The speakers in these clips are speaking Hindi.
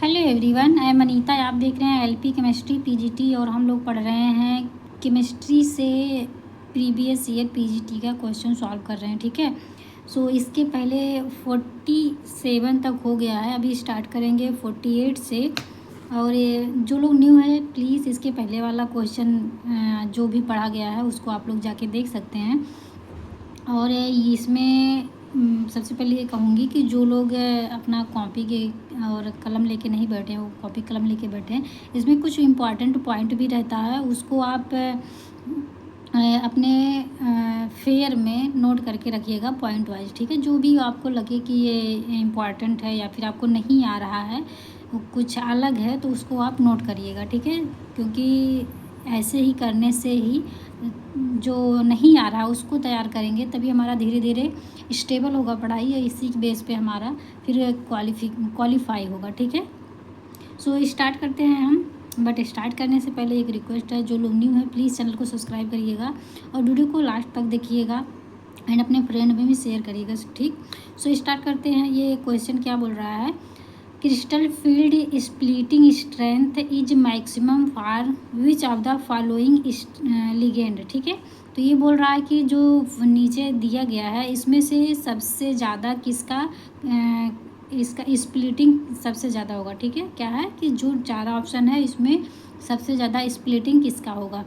Hello everyone, I am Anita. आप देख रहे हैं एलपी केमिस्ट्री पीजीटी और हम लोग पढ़ रहे हैं केमिस्ट्री से प्रीवियस ईयर पीजीटी का क्वेश्चन सॉल्व कर रहे हैं। ठीक है, सो इसके पहले 47 तक हो गया है, अभी स्टार्ट करेंगे 48 से। और ये जो लोग न्यू है प्लीज़ इसके पहले वाला क्वेश्चन जो भी पढ़ा गया है उसको आप लोग जाके देख सकते हैं। और इसमें सबसे पहले ये कहूँगी कि जो लोग अपना कॉपी के और कलम लेके नहीं बैठे हैं, वो कॉपी कलम लेके बैठे हैं, इसमें कुछ इम्पॉर्टेंट पॉइंट भी रहता है, उसको आप अपने फेयर में नोट करके रखिएगा पॉइंट वाइज। ठीक है, जो भी आपको लगे कि ये इम्पॉर्टेंट है या फिर आपको नहीं आ रहा है, वो कुछ अलग है, तो उसको आप नोट करिएगा। ठीक है, क्योंकि ऐसे ही करने से ही जो नहीं आ रहा उसको तैयार करेंगे, तभी हमारा धीरे धीरे स्टेबल होगा पढ़ाई, और इसी बेस पे हमारा फिर क्वालिफाई होगा। ठीक है, सो स्टार्ट करते हैं हम। बट स्टार्ट करने से पहले एक रिक्वेस्ट है, जो लोग न्यू है प्लीज़ चैनल को सब्सक्राइब करिएगा और वीडियो को लास्ट तक देखिएगा एंड अपने फ्रेंड में भी शेयर करिएगा। ठीक, सो स्टार्ट करते हैं। ये क्वेश्चन क्या बोल रहा है, crystal field splitting strength is maximum for which of the following ligand. ठीक है, तो ये बोल रहा है कि जो नीचे दिया गया है इसमें से सबसे ज़्यादा किसका इसका स्प्लिटिंग सबसे ज़्यादा होगा। ठीक है, क्या है कि जो 4 ऑप्शन है इसमें सबसे ज़्यादा स्प्लिटिंग किसका होगा,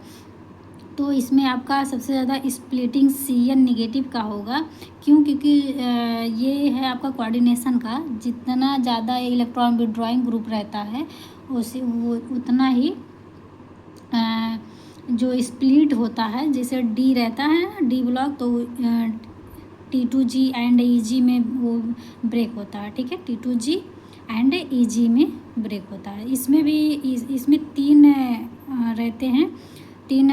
तो इसमें आपका सबसे ज़्यादा स्प्लिटिंग CN नेगेटिव का होगा। क्यों? क्योंकि ये है आपका कोऑर्डिनेशन का, जितना ज़्यादा इलेक्ट्रॉन विड्रॉइंग ग्रुप रहता है वो उतना ही जो स्प्लिट होता है, जैसे D रहता है ना, D ब्लॉक, तो T2G एंड EG में वो ब्रेक होता है। ठीक है, T2G एंड EG में ब्रेक होता है। इसमें भी इसमें 3 रहते हैं, 3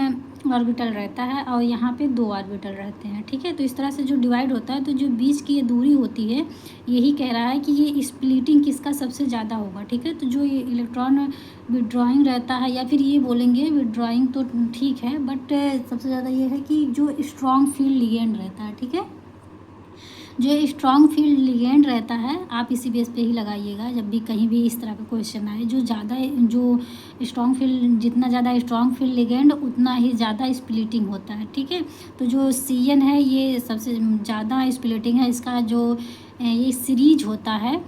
ऑर्बिटल रहता है और यहाँ पे 2 ऑर्बिटल रहते हैं। ठीक है, तो इस तरह से जो डिवाइड होता है, तो जो बीच की ये दूरी होती है, यही कह रहा है कि ये स्प्लिटिंग किसका सबसे ज़्यादा होगा। ठीक है, तो जो ये इलेक्ट्रॉन विड्रॉइंग रहता है, या फिर ये बोलेंगे विड्रॉइंग तो ठीक है, बट सबसे ज़्यादा ये है कि जो स्ट्रॉन्ग फील्ड लिगेंड रहता है। ठीक है, जो स्ट्रॉन्ग फील्ड लिगेंड रहता है, आप इसी बेस पे ही लगाइएगा जब भी कहीं भी इस तरह का क्वेश्चन आए। जो ज़्यादा जो स्ट्रॉन्ग फील्ड, जितना ज़्यादा स्ट्रॉन्ग फील्ड लिगेंड उतना ही ज़्यादा स्प्लिटिंग होता है। ठीक है, तो जो CN है ये सबसे ज़्यादा स्प्लिटिंग है। इसका जो ये सीरीज होता है,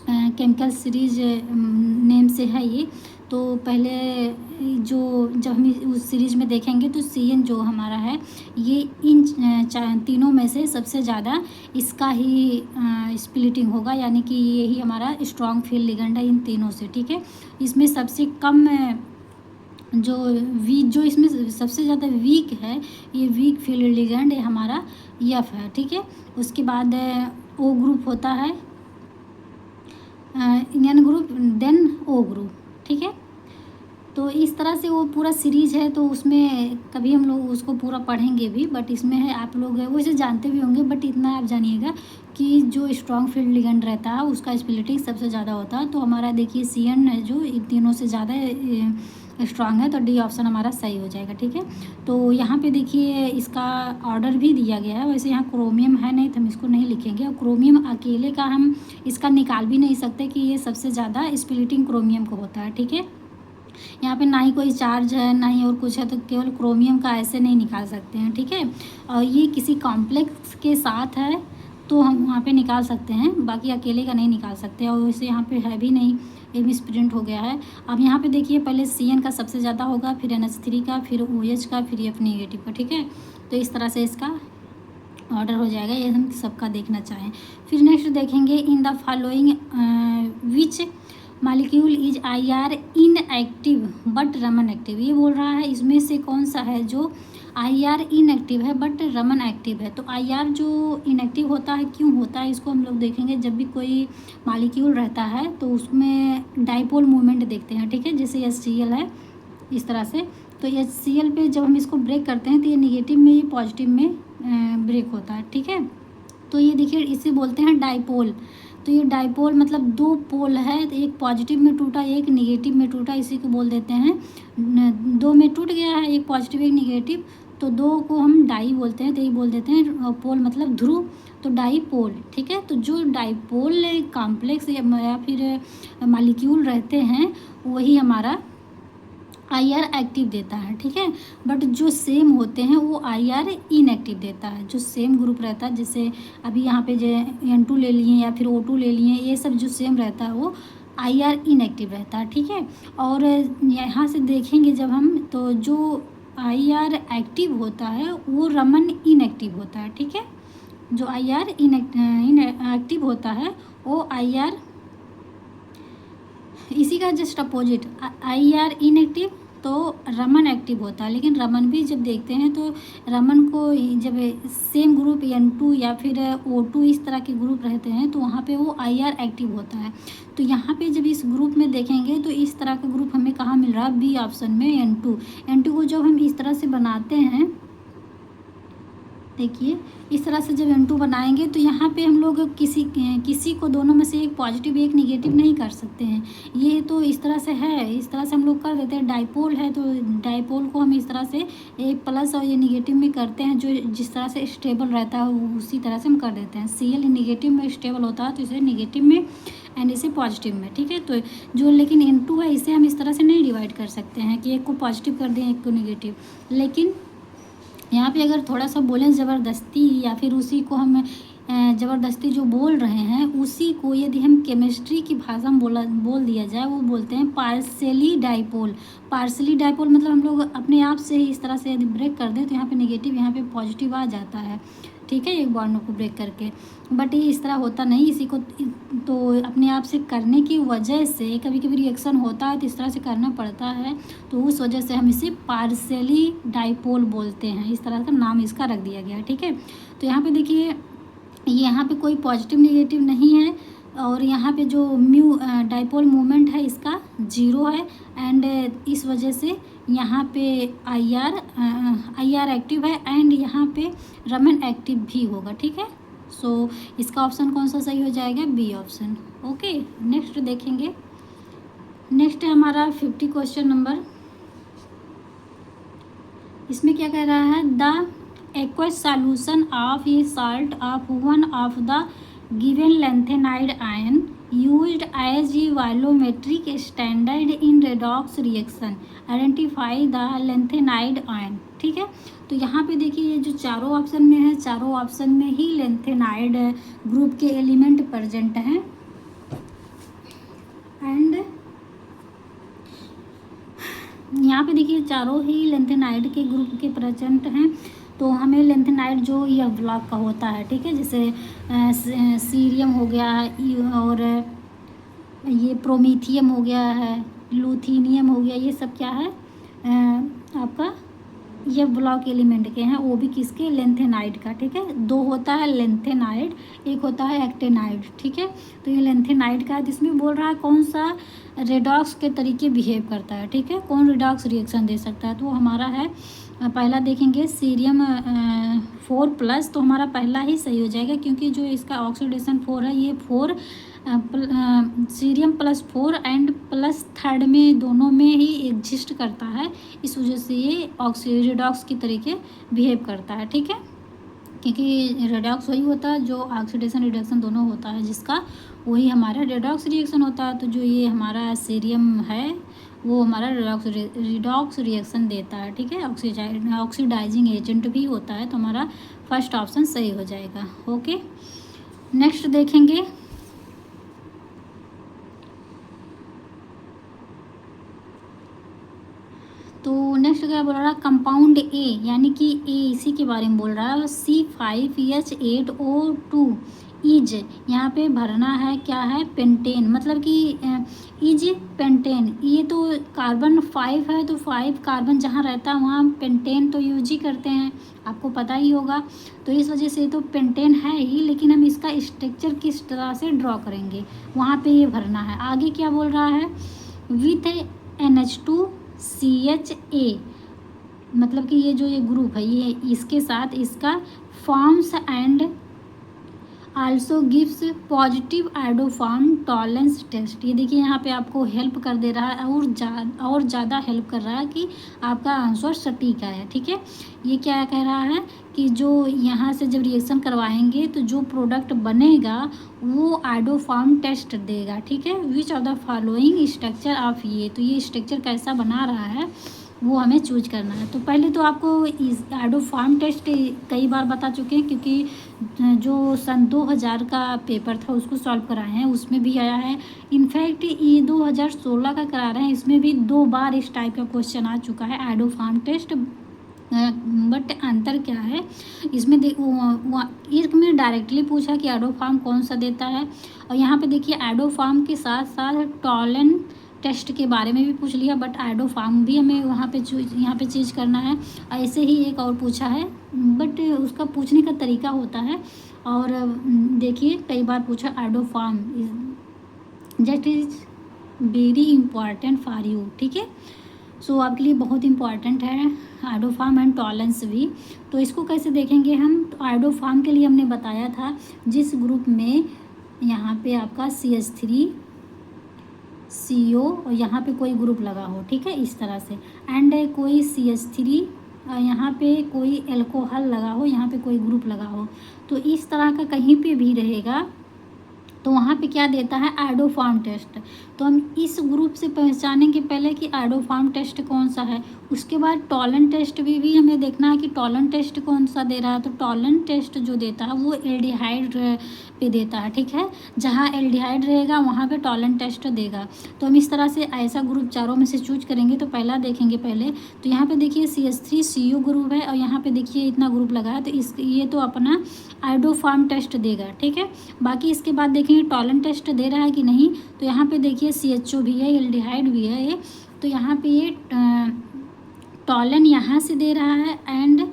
केमिकल सीरीज नेम से है ये, तो पहले जो जब हम उस सीरीज में देखेंगे तो CN जो हमारा है ये इन तीनों में से सबसे ज़्यादा इसका ही स्प्लिटिंग होगा, यानी कि ये ही हमारा स्ट्रॉन्ग फील्ड लिगेंड है इन तीनों से। ठीक है, इसमें सबसे कम जो इसमें सबसे ज़्यादा वीक है, ये वीक फील्ड लिगेंड, ये हमारा F है। ठीक है, उसके बाद O ग्रुप होता है, N group, then O group. ठीक है, तो इस तरह से वो पूरा सीरीज है, तो उसमें कभी हम लोग उसको पूरा पढ़ेंगे भी, बट इसमें है आप लोग वैसे जानते भी होंगे, बट इतना आप जानिएगा कि जो स्ट्रॉन्ग फील्ड लिगेंड रहता है उसका स्प्लिटिंग सबसे ज़्यादा होता है। तो हमारा देखिए CN है जो इन तीनों से ज़्यादा स्ट्रॉन्ग है, तो D ऑप्शन हमारा सही हो जाएगा। ठीक है, तो यहाँ पे देखिए इसका ऑर्डर भी दिया गया है। वैसे यहाँ क्रोमियम है नहीं तो हम इसको नहीं लिखेंगे, और क्रोमियम अकेले का हम इसका निकाल भी नहीं सकते कि ये सबसे ज़्यादा स्प्लिटिंग क्रोमियम को होता है। ठीक है, यहाँ पे ना ही कोई चार्ज है ना ही और कुछ है, तो केवल क्रोमियम का ऐसे नहीं निकाल सकते हैं। ठीक है, और ये किसी कॉम्प्लेक्स के साथ है तो हम वहाँ पे निकाल सकते हैं, बाकी अकेले का नहीं निकाल सकते। और वैसे यहाँ पे है भी नहीं, ये भी स्प्लिट हो गया है। अब यहाँ पे देखिए पहले CN का सबसे ज़्यादा होगा, फिर NH3 का, फिर OH का, फिर F नेगेटिव का। ठीक है, तो इस तरह से इसका ऑर्डर हो जाएगा, ये हम सबका देखना चाहें। फिर नेक्स्ट देखेंगे, in the following which molecule is IR inactive but Raman active. ये बोल रहा है इसमें से कौन सा है जो IR इनएक्टिव है बट रमन एक्टिव है। तो IR जो इनएक्टिव होता है, क्यों होता है, इसको हम लोग देखेंगे। जब भी कोई मॉलिक्यूल रहता है तो उसमें डाइपोल मूवमेंट देखते हैं। ठीक है, जैसे HCl है इस तरह से, तो HCl पे जब हम इसको ब्रेक करते हैं तो ये निगेटिव में, ये पॉजिटिव में ब्रेक होता है। ठीक है, तो ये देखिए इसे बोलते हैं डाइपोल। तो ये डाइपोल मतलब 2 पोल है, तो एक पॉजिटिव में टूटा एक निगेटिव में टूटा, इसी को बोल देते हैं 2 में टूट गया है, एक पॉजिटिव एक निगेटिव, तो 2 को हम डाई बोलते हैं, तो ये बोल देते हैं पोल मतलब ध्रुव। तो डाईपोल, ठीक है। तो जो डाईपोल कॉम्प्लेक्स या फिर मालिक्यूल रहते हैं वही हमारा IR एक्टिव देता है, ठीक है। बट जो सेम होते हैं वो IR इनएक्टिव देता है। जो सेम ग्रुप रहता है, जैसे अभी यहाँ पे जो N2 ले लिए या फिर O2 ले लिए, ये सब जो सेम रहता है वो IR इनएक्टिव रहता है, ठीक है। और यहाँ से देखेंगे जब हम, तो जो IR एक्टिव होता है वो रमन इनएक्टिव होता है, ठीक है। जो IR इनएक्टिव होता है वो IR, इसी का जस्ट अपोजिट IR इनएक्टिव तो रमन एक्टिव होता है। लेकिन रमन भी जब देखते हैं तो रमन को जब सेम ग्रुप N2 या फिर O2 इस तरह के ग्रुप रहते हैं तो वहाँ पे वो IR एक्टिव होता है। तो यहाँ पे जब इस ग्रुप में देखेंगे तो इस तरह का ग्रुप हमें कहाँ मिल रहा है, बी ऑप्शन में N2 को जब हम इस तरह से बनाते हैं, देखिए इस तरह से जब N2 बनाएंगे तो यहाँ पे हम लोग किसी को दोनों में से एक पॉजिटिव एक निगेटिव नहीं कर सकते हैं। ये तो इस तरह से है, इस तरह से हम लोग कर देते हैं। डाईपोल है तो डाईपोल को हम इस तरह से एक प्लस और ये निगेटिव में करते हैं, जो जिस तरह से स्टेबल रहता है उसी तरह से हम कर देते हैं। Cl निगेटिव में स्टेबल होता है तो इसे निगेटिव में एंड इसे पॉजिटिव में, ठीक है। तो जो लेकिन N2 है इसे हम इस तरह से नहीं डिवाइड कर सकते हैं कि एक को पॉजिटिव कर दें एक को निगेटिव। लेकिन यहाँ पे अगर थोड़ा सा बोलें ज़बरदस्ती या फिर उसी को हम ज़बरदस्ती जो बोल रहे हैं उसी को यदि हम केमिस्ट्री की भाषा में बोल दिया जाए, वो बोलते हैं पार्शियली डाईपोल। पार्शियली डाईपोल मतलब हम लोग अपने आप से ही इस तरह से यदि ब्रेक कर दें तो यहाँ पे नेगेटिव यहाँ पे पॉजिटिव आ जाता है, ठीक है, एक बॉन्ड को ब्रेक करके। बट ये इस तरह होता नहीं, इसी को तो अपने आप से करने की वजह से कभी कभी रिएक्शन होता है तो इस तरह से करना पड़ता है, तो उस वजह से हम इसे पार्शियली डाईपोल बोलते हैं। इस तरह का नाम इसका रख दिया गया है, ठीक है। तो यहाँ पे देखिए यहाँ पे कोई पॉजिटिव निगेटिव नहीं है और यहाँ पे जो म्यू डाईपोल मोमेंट है इसका 0 है एंड इस वजह से यहाँ पे IR एक्टिव है एंड यहाँ पे रमन एक्टिव भी होगा, ठीक है। सो इसका ऑप्शन कौन सा सही हो जाएगा, बी ऑप्शन। ओके, नेक्स्ट देखेंगे। नेक्स्ट है हमारा 50 क्वेश्चन नंबर। इसमें क्या कह रहा है, the aqueous solution of a salt of one of the given lanthanide ion used as a volumetric standard in redox reaction, identify the lanthanide ion, ठीक है। तो यहाँ पे देखिए ये जो चारों ऑप्शन में है, चारों ऑप्शन में ही लैंथेनाइड ग्रुप के एलिमेंट प्रेजेंट हैं एंड यहाँ पे देखिए चारों ही लैंथेनाइड के ग्रुप के प्रेजेंट हैं। तो हमें लैंथेनाइड जो यह ब्लॉक का होता है, ठीक है, जैसे सीरियम हो गया और ये प्रोमीथियम हो गया है, लूथीनियम हो गया, ये सब क्या है आपका ये ब्लॉक एलिमेंट के हैं, वो भी किसके, लैंथेनाइड का, ठीक है। 2 होता है लैंथेनाइड, एक होता है एक्टेनाइड, ठीक है। तो ये लैंथेनाइड का है, जिसमें बोल रहा है कौन सा रेडॉक्स के तरीके बिहेव करता है, ठीक है, कौन रेडॉक्स रिएक्शन दे सकता है। तो हमारा है पहला देखेंगे सीरियम 4+, तो हमारा पहला ही सही हो जाएगा क्योंकि जो इसका ऑक्सीडेशन 4 है ये 4 सीरियम +4 एंड +3 में दोनों में ही एग्जिस्ट करता है, इस वजह से ये रेडॉक्स की तरीके बिहेव करता है, ठीक है। क्योंकि रेडॉक्स वही होता है जो ऑक्सीडेशन रिडक्शन दोनों होता है जिसका, वही हमारा रेडॉक्स रिएक्शन होता है। तो जो ये हमारा सीरियम है वो हमारा रिडॉक्स रिएक्शन देता है, ठीक है, ऑक्सीडाइजिंग एजेंट भी होता है। तो हमारा फर्स्ट ऑप्शन सही हो जाएगा। ओके, नेक्स्ट देखेंगे। तो नेक्स्ट क्या बोल रहा है, कंपाउंड ए यानी कि ए इसी के बारे में बोल रहा है, C5H8O2 इज, यहाँ पे भरना है क्या है, पेंटेन, मतलब कि इज पेंटेन। ये तो कार्बन 5 है तो 5 कार्बन जहाँ रहता है वहाँ पेंटेन तो यूज ही करते हैं, आपको पता ही होगा। तो इस वजह से तो पेंटेन है ही, लेकिन हम इसका स्ट्रक्चर किस तरह से ड्रॉ करेंगे वहाँ पे ये भरना है। आगे क्या बोल रहा है, विथ NH2CHA, मतलब कि ये जो ये ग्रुप है ये इसके साथ इसका forms and also gives positive iodoform tolerance test. ये देखिए यहाँ पे आपको हेल्प कर दे रहा है और ज़्यादा हेल्प कर रहा है कि आपका आंसर सटीक आया। ठीक है, ये क्या कह रहा है कि जो यहाँ से जब रिएक्शन करवाएंगे तो जो प्रोडक्ट बनेगा वो आइडोफार्म टेस्ट देगा। ठीक है, which of the following structure of ये, तो ये स्ट्रक्चर कैसा बना रहा है वो हमें चूज करना है। तो पहले तो आपको इस आइडोफार्म टेस्ट कई बार बता चुके हैं, क्योंकि जो सन 2000 का पेपर था उसको सॉल्व कराए हैं, उसमें भी आया है। इनफैक्ट ये 2016 का करा रहे हैं, इसमें भी 2 बार इस टाइप का क्वेश्चन आ चुका है आइडोफार्म टेस्ट। बट अंतर क्या है इसमें, एक में डायरेक्टली पूछा कि आइडोफार्म कौन सा देता है, और यहाँ पे देखिए आइडोफार्म के साथ साथ टॉलन टेस्ट के बारे में भी पूछ लिया, बट आइडोफार्म भी हमें वहाँ पे यहाँ पे चीज़ करना है। ऐसे ही एक और पूछा है, बट उसका पूछने का तरीका होता है। और देखिए कई बार पूछा iodoform that is very important for you. ठीक है, सो आपके लिए बहुत इम्पॉर्टेंट है आइडोफार्म एंड टॉलरेंस भी। तो इसको कैसे देखेंगे हम, तो आइडोफार्म के लिए हमने बताया था जिस ग्रुप में यहाँ पे आपका CH3 CO और यहाँ पे कोई ग्रुप लगा हो, ठीक है, इस तरह से, एंड कोई CH3 यहाँ पे कोई एल्कोहल लगा हो, यहाँ पे कोई ग्रुप लगा हो, तो इस तरह का कहीं पे भी रहेगा तो वहाँ पे क्या देता है आइडोफार्म टेस्ट। तो हम इस ग्रुप से पहचानेंगे पहले कि आइडोफार्म टेस्ट कौन सा है, उसके बाद टॉलन टेस्ट भी हमें देखना है कि टॉलन टेस्ट कौन सा दे रहा है। तो टॉलन टेस्ट जो देता है वो एल्डिहाइड पे देता है। ठीक है, जहाँ एल्डिहाइड रहेगा वहाँ पे टॉलन टेस्ट देगा। तो हम इस तरह से ऐसा ग्रुप चारों में से चूज करेंगे। तो पहला देखेंगे पहले, तो यहाँ पे देखिए CH3 CO ग्रुप है और यहाँ पे देखिए इतना ग्रुप लगा है, तो ये तो अपना आइडोफार्म टेस्ट देगा। ठीक है, बाकी इसके बाद देखेंगे टॉलन टेस्ट दे रहा है कि नहीं। तो यहाँ पे देखिए CHO भी है, एल्डिहाइड भी है ये, तो यहाँ पे ये टॉलन यहाँ से दे रहा है, एंड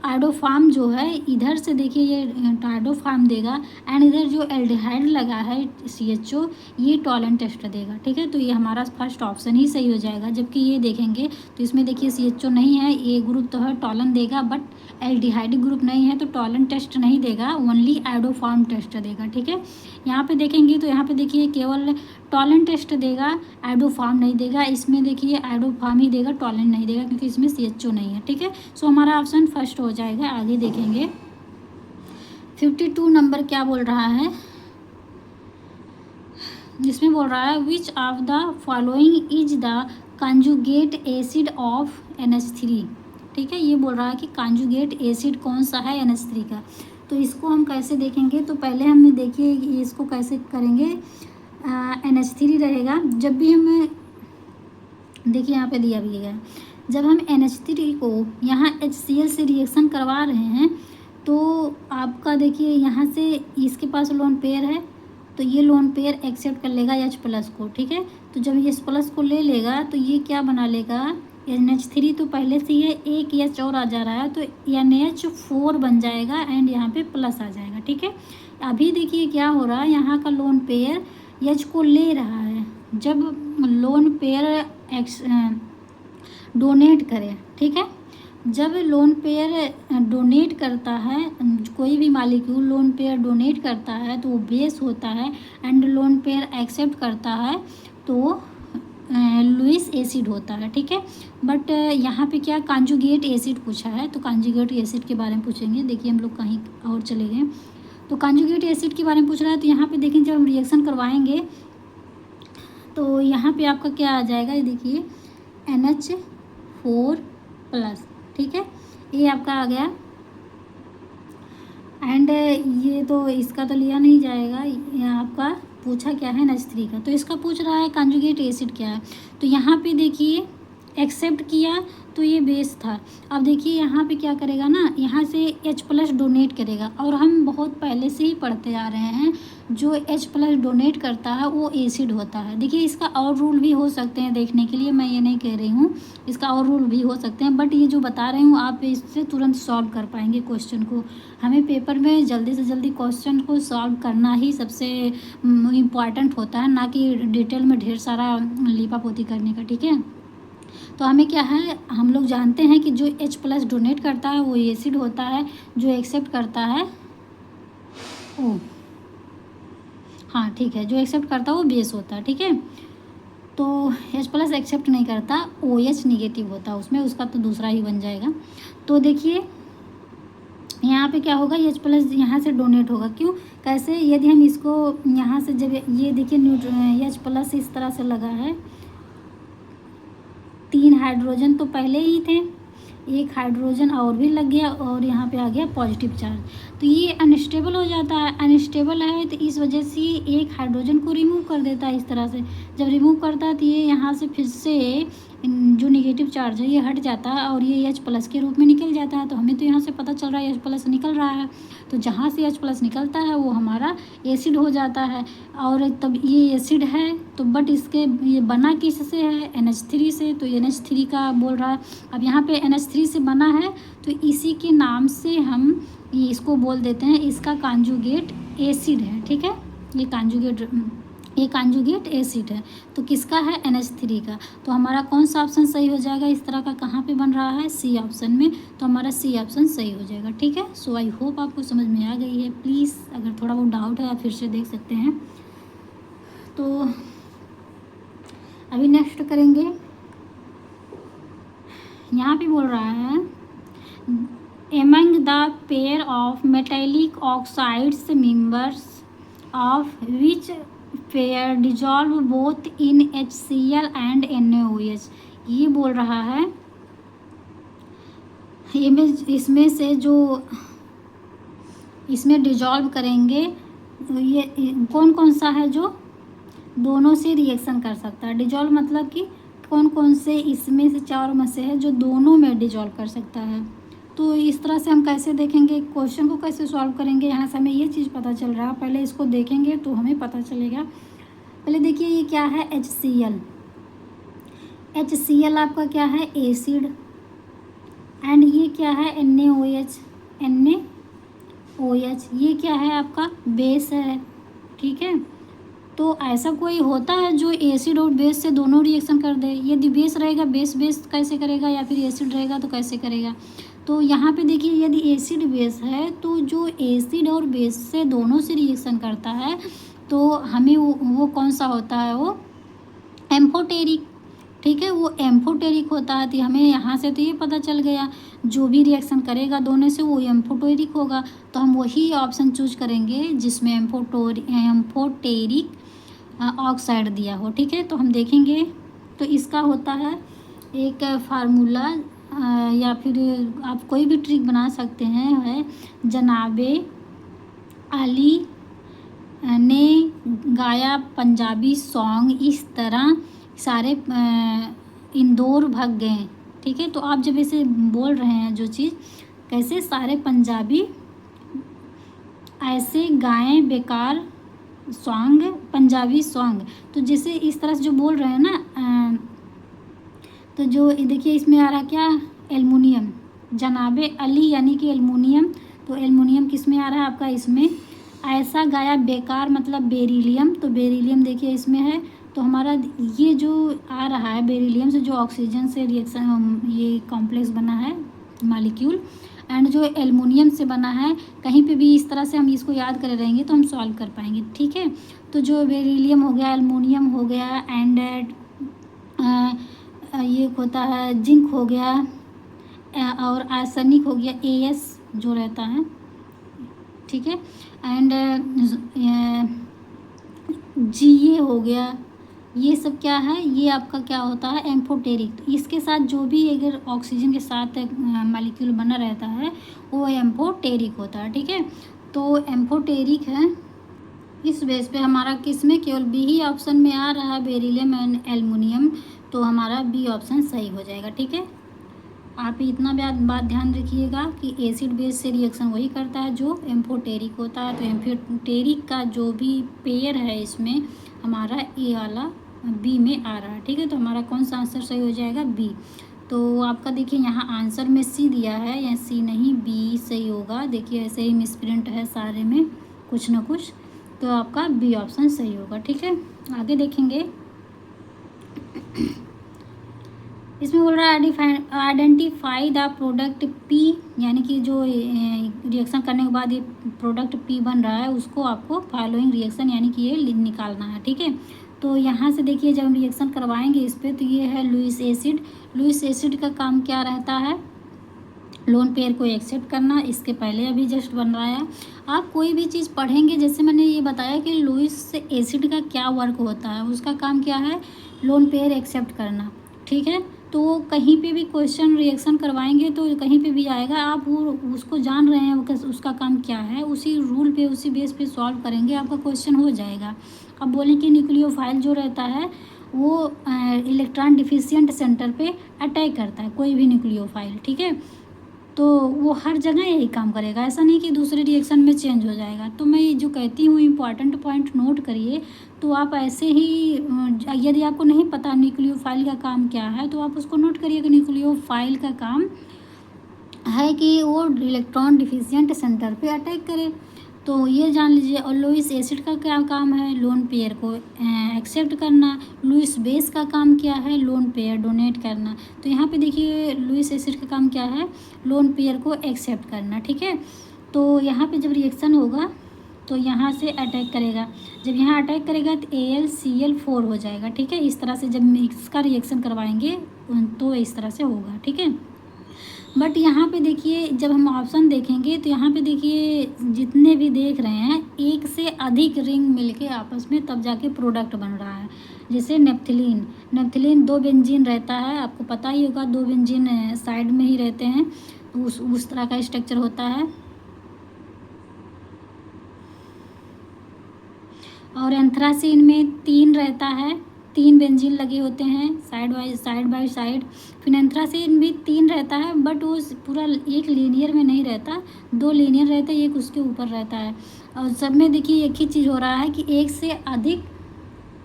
आइडोफार्म जो है इधर से देखिए ये आइडोफार्म देगा, एंड इधर जो एल्डिहाइड लगा है CHO ये टॉलन टेस्ट देगा। ठीक है, तो ये हमारा फर्स्ट ऑप्शन ही सही हो जाएगा। जबकि ये देखेंगे तो इसमें देखिए CHO नहीं है, ये ग्रुप तो है टॉलन देगा, बट एल्डिहाइड ग्रुप नहीं है तो टॉलन टेस्ट नहीं देगा, ओनली आइडोफार्म टेस्ट देगा। ठीक है, यहाँ पे देखेंगे तो यहाँ पे देखिए केवल टॉलन टेस्ट देगा, आइडोफार्म नहीं देगा। इसमें देखिए आइडोफार्म ही देगा, टॉलन नहीं देगा, क्योंकि इसमें CHO नहीं है। ठीक है, सो हमारा ऑप्शन फर्स्ट हो जाएगा। आगे देखेंगे 52 नंबर क्या बोल रहा है, जिसमें बोल रहा है which of the following is the conjugate acid of NH3। ठीक है, ये बोल रहा है कि कंजुगेट एसिड कौन सा है NH3 का। तो इसको हम कैसे देखेंगे, तो पहले हमें देखिए इसको कैसे करेंगे। NH3 रहेगा, जब भी हम देखिए यहाँ पे दिया भी है, जब हम NH3 को यहाँ HCl से रिएक्शन करवा रहे हैं तो आपका देखिए यहाँ से इसके पास लोन पेयर है, तो ये लोन पेयर एक्सेप्ट कर लेगा H+ को। ठीक है, तो जब ये H+ को ले लेगा तो ये क्या बना लेगा, NH3 तो पहले से ये एक H और आ जा रहा है, तो NH4 बन जाएगा, एंड यहाँ पे प्लस आ जाएगा। ठीक है, अभी देखिए क्या हो रहा है, यहाँ का लोन पेयर H को ले रहा है। जब लोन पेयर डोनेट करे, ठीक है, जब लोन पेयर डोनेट करता है, कोई भी मालिक्यूल लोन पेयर डोनेट करता है तो वो बेस होता है, एंड लोन पेयर एक्सेप्ट करता है तो लुईस एसिड होता है। ठीक है, बट यहाँ पे क्या कंजुगेट एसिड पूछा है, तो कंजुगेट एसिड के बारे में पूछेंगे। देखिए हम लोग कहीं और चले गए, तो कंजुगेट एसिड के बारे में पूछ रहा है। तो यहाँ पे देखें जब हम रिएक्शन करवाएंगे तो यहाँ पे आपका क्या आ जाएगा, ये देखिए NH4+। ठीक है, ये आपका आ गया, एंड ये तो इसका तो लिया नहीं जाएगा, ये आपका पूछा क्या है NH3 का, तो इसका पूछ रहा है कंजुगेट एसिड क्या है। तो यहाँ पे देखिए एक्सेप्ट किया तो ये बेस था। अब देखिए यहाँ पे क्या करेगा ना, यहाँ से H+ डोनेट करेगा, और हम बहुत पहले से ही पढ़ते आ रहे हैं जो H+ डोनेट करता है वो एसिड होता है। देखिए इसका और रूल भी हो सकते हैं देखने के लिए, मैं ये नहीं कह रही हूँ, इसका और रूल भी हो सकते हैं, बट ये जो बता रही हूँ आप इससे तुरंत सॉल्व कर पाएंगे क्वेश्चन को। हमें पेपर में जल्दी से जल्दी क्वेश्चन को सॉल्व करना ही सबसे इम्पॉर्टेंट होता है, ना कि डिटेल में ढेर सारा लीपापोती करने का। ठीक है, तो हमें क्या है, हम लोग जानते हैं कि जो H+ डोनेट करता है वो एसिड होता है, जो एक्सेप्ट करता है ओ, हाँ ठीक है, जो एक्सेप्ट करता है वो बेस होता है, ठीक है। तो H+ एक्सेप्ट नहीं करता, OH निगेटिव होता है उसमें, उसका तो दूसरा ही बन जाएगा। तो देखिए यहाँ पे क्या होगा, H+ यहाँ से डोनेट होगा, क्यों, कैसे, यदि हम इसको यहाँ से जब ये देखिए H+ इस तरह से लगा है, 3 हाइड्रोजन तो पहले ही थे, एक हाइड्रोजन और भी लग गया और यहाँ पे आ गया पॉजिटिव चार्ज, तो ये अनस्टेबल हो जाता है। अनस्टेबल है तो इस वजह से एक हाइड्रोजन को रिमूव कर देता है इस तरह से। जब रिमूव करता है तो ये यहाँ से फिर से जो निगेटिव चार्ज है ये हट जाता है और ये H+ के रूप में निकल जाता है। तो हमें तो यहाँ से पता चल रहा है H+ निकल रहा है, तो जहाँ से H+ निकलता है वो हमारा एसिड हो जाता है। और तब ये एसिड है तो बट इसके ये बना किससे है, NH3 से, तो NH3 का बोल रहा है। अब यहाँ पे NH3 से बना है तो इसी के नाम से हम ये इसको बोल देते हैं, इसका कॉन्जुगेट एसिड है, ठीक है। ये कॉन्जुगेट एसिड है, तो किसका है, NH3 का। तो हमारा कौन सा ऑप्शन सही हो जाएगा, इस तरह का कहाँ पे बन रहा है, C ऑप्शन में, तो हमारा C ऑप्शन सही हो जाएगा, ठीक है। सो आई होप आपको समझ में आ गई है। प्लीज़ अगर थोड़ा बहुत डाउट है आप फिर से देख सकते हैं। तो अभी नेक्स्ट करेंगे, यहाँ पे बोल रहा है among the pair of metallic oxides members of which pair dissolve both in HCl and NaOH। ये बोल रहा है इसमें से जो इसमें डिजॉल्व करेंगे ये कौन कौन सा है जो दोनों से रिएक्शन कर सकता है। डिजॉल्व मतलब कि कौन कौन से इसमें से चारों में से है जो दोनों में डिजॉल्व कर सकता है। तो इस तरह से हम कैसे देखेंगे, क्वेश्चन को कैसे सॉल्व करेंगे, यहाँ से हमें ये चीज़ पता चल रहा है। पहले इसको देखेंगे तो हमें पता चलेगा। पहले देखिए ये क्या है, HCl। HCl आपका क्या है, एसिड, एंड ये क्या है, NaOH। NaOH ये क्या है आपका, बेस है, ठीक है। तो ऐसा कोई होता है जो एसिड और बेस से दोनों रिएक्शन कर दे। यदि बेस रहेगा बेस बेस कैसे करेगा, या फिर एसिड रहेगा तो कैसे करेगा। तो यहाँ पे देखिए यदि एसिड बेस है तो जो एसिड और बेस से दोनों से रिएक्शन करता है तो हमें वो कौन सा होता है, वो एम्फोटेरिक, ठीक है, वो एम्फोटेरिक होता है। तो हमें यहाँ से तो ये पता चल गया जो भी रिएक्शन करेगा दोनों से वो एम्फोटेरिक होगा। तो हम वही ऑप्शन चूज करेंगे जिसमें एम्फोटेरिक ऑक्साइड दिया हो, ठीक है। तो हम देखेंगे तो इसका होता है एक फार्मूला या फिर आप कोई भी ट्रिक बना सकते हैं, है जनाबे अली ने गाया पंजाबी सॉन्ग इस तरह सारे इंदौर भाग गए, ठीक है। तो आप जब ऐसे बोल रहे हैं जो चीज़, कैसे सारे पंजाबी ऐसे गाएं बेकार सॉन्ग, पंजाबी सॉन्ग, तो जैसे इस तरह से जो बोल रहे हैं ना, तो जो देखिए इसमें आ रहा क्या, एल्युमिनियम, जनाबे अली यानी कि एल्युमिनियम। तो एल्युमिनियम किस में आ रहा है आपका, इसमें। ऐसा गाया बेकार मतलब बेरिलियम, तो बेरिलियम देखिए इसमें है। तो हमारा ये जो आ रहा है बेरिलियम से जो ऑक्सीजन से रिएक्शन ये कॉम्प्लेक्स बना है मॉलिक्यूल, एंड जो एल्युमिनियम से बना है, कहीं पे भी इस तरह से हम इसको याद करे रहेंगे तो हम सॉल्व कर पाएंगे, ठीक है। तो जो बेरिलियम हो गया, एल्युमिनियम हो गया, एंड ये होता है जिंक हो गया, और आर्सेनिक हो गया, AS जो रहता है, ठीक है, एंड Ga हो गया। ये सब क्या है, ये आपका क्या होता है, एम्फोटेरिक। तो इसके साथ जो भी अगर ऑक्सीजन के साथ मॉलिक्यूल बना रहता है वो एम्फोटेरिक होता है, ठीक है। तो एम्फोटेरिक है, इस बेस पे हमारा किस में केवल बी ही ऑप्शन में आ रहा है, बेरिलियम एंड एल्युमिनियम, तो हमारा बी ऑप्शन सही हो जाएगा, ठीक है। आप इतना बात ध्यान रखिएगा कि एसिड बेस से रिएक्शन वही करता है जो एम्फोटेरिक होता है। तो एम्फोटेरिक का जो भी पेयर है इसमें हमारा ए वाला बी में आ रहा है, ठीक है। तो हमारा कौन सा आंसर सही हो जाएगा, बी। तो आपका देखिए यहाँ आंसर में सी दिया है, या सी नहीं, बी सही होगा। देखिए ऐसे ही मिसप्रिंट है सारे में कुछ ना कुछ, तो आपका बी ऑप्शन सही होगा, ठीक है। आगे देखेंगे इसमें बोल रहा है आइडेंटिफाई द प्रोडक्ट पी, यानी कि जो रिएक्शन करने के बाद ये प्रोडक्ट पी बन रहा है उसको आपको फॉलोइंग रिएक्शन यानी कि ये निकालना है, ठीक है। तो यहाँ से देखिए जब हम रिएक्शन करवाएंगे इस पर, तो ये है लुईस एसिड। लुईस एसिड का काम क्या रहता है? लोन पेयर को एक्सेप्ट करना। इसके पहले अभी जस्ट बन रहा है। आप कोई भी चीज़ पढ़ेंगे, जैसे मैंने ये बताया कि लुईस एसिड का क्या वर्क होता है, उसका काम क्या है? लोन पेयर एक्सेप्ट करना, ठीक है। तो कहीं पे भी क्वेश्चन रिएक्शन करवाएंगे तो कहीं पे भी आएगा, आप वो उसको जान रहे हैं उसका काम क्या है, उसी रूल पे उसी बेस पे सॉल्व करेंगे, आपका क्वेश्चन हो जाएगा। अब बोलें कि न्यूक्लियोफाइल जो रहता है वो इलेक्ट्रॉन डिफिशिएंट सेंटर पे अटैक करता है, कोई भी न्यूक्लियोफाइल, ठीक है। तो वो हर जगह यही काम करेगा, ऐसा नहीं कि दूसरे रिएक्शन में चेंज हो जाएगा। तो मैं ये जो कहती हूँ इम्पॉर्टेंट पॉइंट नोट करिए। तो आप ऐसे ही यदि आपको नहीं पता न्यूक्लियोफाइल का काम क्या है तो आप उसको नोट करिए कि न्यूक्लियोफाइल का काम है कि वो इलेक्ट्रॉन डिफिशिएंट सेंटर पे अटैक करे। तो ये जान लीजिए। और लुईस एसिड का क्या काम है? लोन पेयर को एक्सेप्ट करना। लुईस बेस का काम क्या है? लोन पेयर डोनेट करना। तो यहाँ पे देखिए लुईस एसिड का काम क्या है? लोन पेयर को एक्सेप्ट करना, ठीक है। तो यहाँ पे जब रिएक्शन होगा तो यहाँ से अटैक करेगा, जब यहाँ अटैक करेगा तो AlCl4 हो जाएगा, ठीक है। इस तरह से जब इसका रिएक्शन करवाएंगे तो इस तरह से होगा, ठीक है। बट यहाँ पे देखिए जब हम ऑप्शन देखेंगे तो यहाँ पे देखिए जितने भी देख रहे हैं एक से अधिक रिंग मिलके आपस में तब जाके प्रोडक्ट बन रहा है। जैसे नेप्थलीन 2 बेंजीन रहता है, आपको पता ही होगा 2 बेंजीन साइड में ही रहते हैं, उस तरह का स्ट्रक्चर होता है। और एंथ्रासीन में 3 रहता है, 3 बेंजीन लगे होते हैं साइड बाय साइड। फिर एंथ्रासीन भी 3 रहता है, बट वो पूरा एक लीनियर में नहीं रहता, 2 लीनियर रहते हैं, एक उसके ऊपर रहता है। और सब में देखिए एक ही चीज़ हो रहा है कि एक से अधिक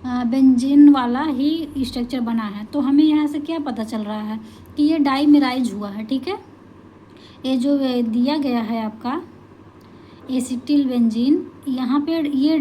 बेंजीन वाला ही स्ट्रक्चर बना है। तो हमें यहाँ से क्या पता चल रहा है कि ये डाईमेराइज हुआ है, ठीक है। ये जो दिया गया है आपका एसिटिल बेंजीन, यहाँ पे ये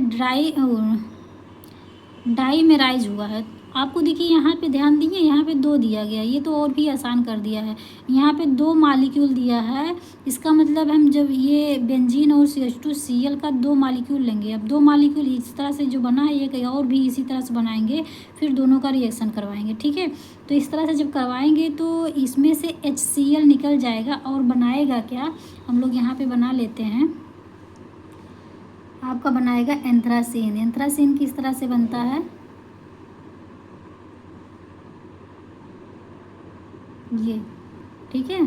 डाईमेराइज हुआ है। आपको देखिए यहाँ पे ध्यान दीजिए, यहाँ पे 2 दिया गया, ये तो और भी आसान कर दिया है। यहाँ पे 2 मॉलिक्यूल दिया है, इसका मतलब हम जब ये बेंजीन और CH2Cl का 2 मॉलिक्यूल लेंगे, अब 2 मॉलिक्यूल इस तरह से जो बना है ये कहीं और भी इसी तरह से बनाएंगे, फिर दोनों का रिएक्शन करवाएंगे, ठीक है। तो इस तरह से जब करवाएंगे तो इसमें से HCl निकल जाएगा और बनाएगा क्या? हम लोग यहाँ पर बना लेते हैं, आपका बनाएगा एंथ्रासीन। एंथ्रासीन किस तरह से बनता है? ये, ठीक है,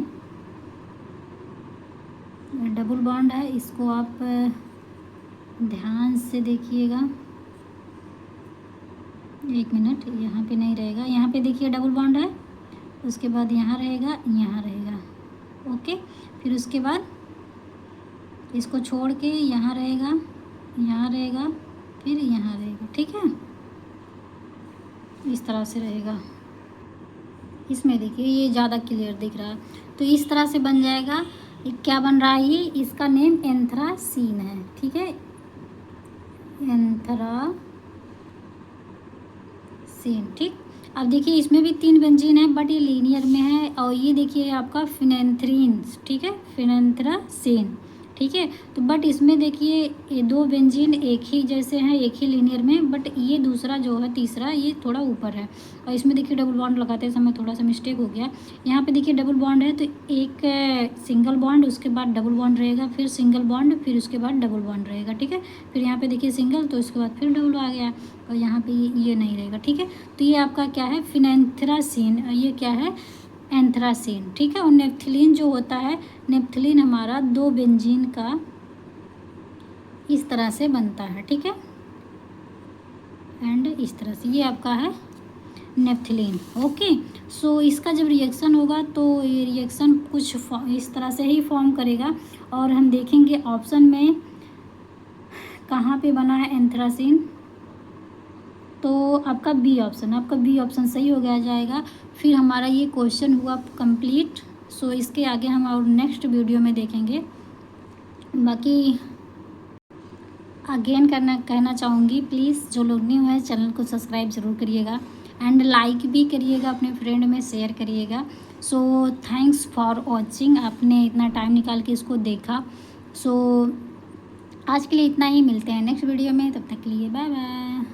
डबल बॉन्ड है, इसको आप ध्यान से देखिएगा। 1 मिनट, यहाँ पे नहीं रहेगा, यहाँ पे देखिए डबल बॉन्ड है, उसके बाद यहाँ रहेगा, यहाँ रहेगा, ओके। फिर उसके बाद इसको छोड़ के यहाँ रहेगा, यहाँ रहेगा, फिर यहाँ रहेगा, ठीक है। इस तरह से रहेगा। इसमें देखिए ये ज़्यादा क्लियर दिख रहा है। तो इस तरह से बन जाएगा। ये क्या बन रहा है? ये इसका नेम एंथ्रासीन है, ठीक है, एंथ्रासीन, ठीक। अब देखिए इसमें भी 3 बेंजीन है, बट ये लीनियर में है। और ये देखिए आपका फिनेंथ्रीन, ठीक है, फिनेंथ्रासीन, ठीक है। तो बट इसमें देखिए ये 2 बेंजीन एक ही जैसे हैं, एक ही लीनियर में, बट ये दूसरा जो है तीसरा ये थोड़ा ऊपर है। और इसमें देखिए डबल बॉन्ड लगाते समय थोड़ा सा मिस्टेक हो गया। यहाँ पे देखिए डबल बॉन्ड है तो एक सिंगल बॉन्ड, उसके बाद डबल बॉन्ड रहेगा, फिर सिंगल बॉन्ड, फिर उसके बाद डबल बॉन्ड रहेगा, ठीक है। फिर यहाँ पे देखिए सिंगल, तो उसके बाद फिर डबल आ गया, और यहाँ पे ये नहीं रहेगा, ठीक है। तो ये आपका क्या है? फिनेंथ्रासीन। ये क्या है? एंथ्रासीन, ठीक है। और नेप्थलीन जो होता है, नेप्थलीन हमारा 2 बेंजीन का इस तरह से बनता है, ठीक है। एंड इस तरह से ये आपका है नेप्थलीन, ओके। सो इसका जब रिएक्शन होगा तो ये रिएक्शन कुछ इस तरह से ही फॉर्म करेगा। और हम देखेंगे ऑप्शन में कहाँ पे बना है एंथ्रासीन, तो आपका बी ऑप्शन सही हो गया जाएगा। फिर हमारा ये क्वेश्चन हुआ कंप्लीट। सो इसके आगे हम और नेक्स्ट वीडियो में देखेंगे। बाकी अगेन कहना चाहूँगी, प्लीज़ जो लोग न्यू है चैनल को सब्सक्राइब ज़रूर करिएगा। एंड लाइक भी करिएगा, अपने फ्रेंड में शेयर करिएगा। सो थैंक्स फॉर वॉचिंग, आपने इतना टाइम निकाल के इसको देखा। सो आज के लिए इतना ही, मिलते हैं नेक्स्ट वीडियो में, तब तक के लिए बाय बाय।